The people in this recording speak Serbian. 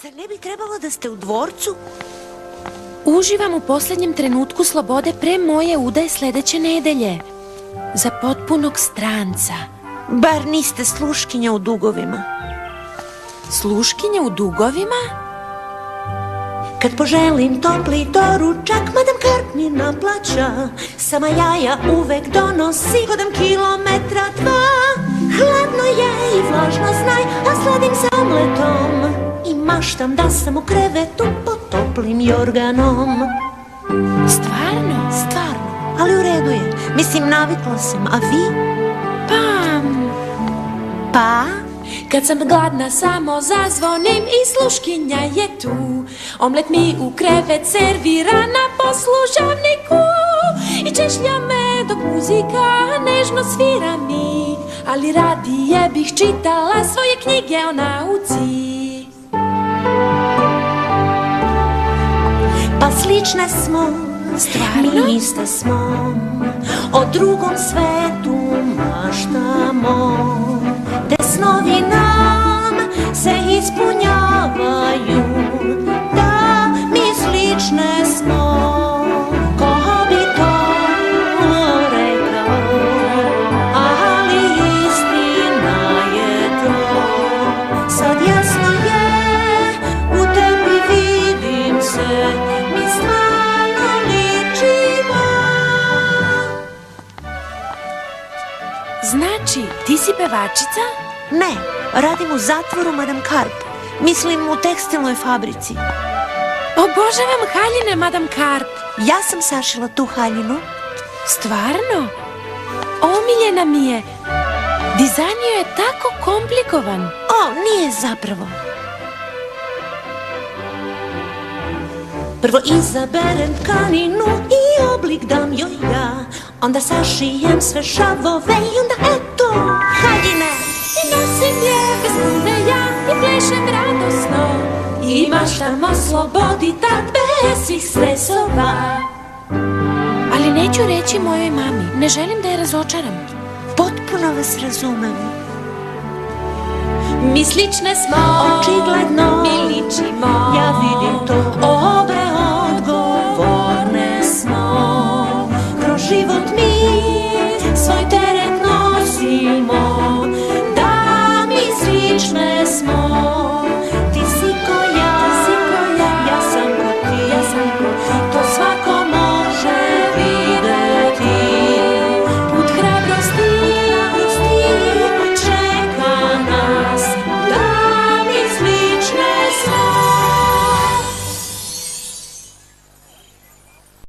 Zar ne bi trebalo da ste u dvorcu? Uživam u posljednjem trenutku slobode pre moje udaje sledeće nedelje. Za potpunog stranca. Bar niste sluškinja u dugovima. Sluškinja u dugovima? Kad poželim topli doručak, Madam Karp mi naplaća. Sama jaja uvek donosi, hodam kilometra dva. Hladno je i vlažno znaj, a sladim se omletom. I maštam da sam u krevetu pod toplim jorganom. Stvarno? Stvarno, ali u redu je. Mislim, navikla sam, a vi? Pa? Kad sam gladna samo zazvonim i sluškinja je tu. Omlet mi u krevet servira na poslužavniku. I češlja me dok muzika nežno svira mi. Ali radije bih čitala svoje knjige o nauci. Pa slične smo, Stvarno? mi iste smo, o drugom svetu maštamo, te snovi nam se ispunjavaju, da mi slične smo, ko bi to rekao, ali istina je to, sad jasno je, u tebi vidim se, mi stvarno ličimo. Znači, ti si pevačica? Ne, radim u zatvoru, Madam Karp. Mislim, u tekstilnoj fabrici. Obožavam haljine, Madam Karp. Ja sam sašila tu haljinu. Stvarno? Omiljena mi je. Dizajn joj je tako komplikovan. O, nije zapravo. Prvo izaberem tkaninu i oblik dam joj ja. Onda sašijem sve šavove i onda eto, haljine. I nosim je bez bude ja i plešem radosno. I maštam o slobodi tad bez svih stresova. Ali neću reći mojoj mami, ne želim da je razočaram. Potpuno vas razumem. Mi slične smo, Očigledno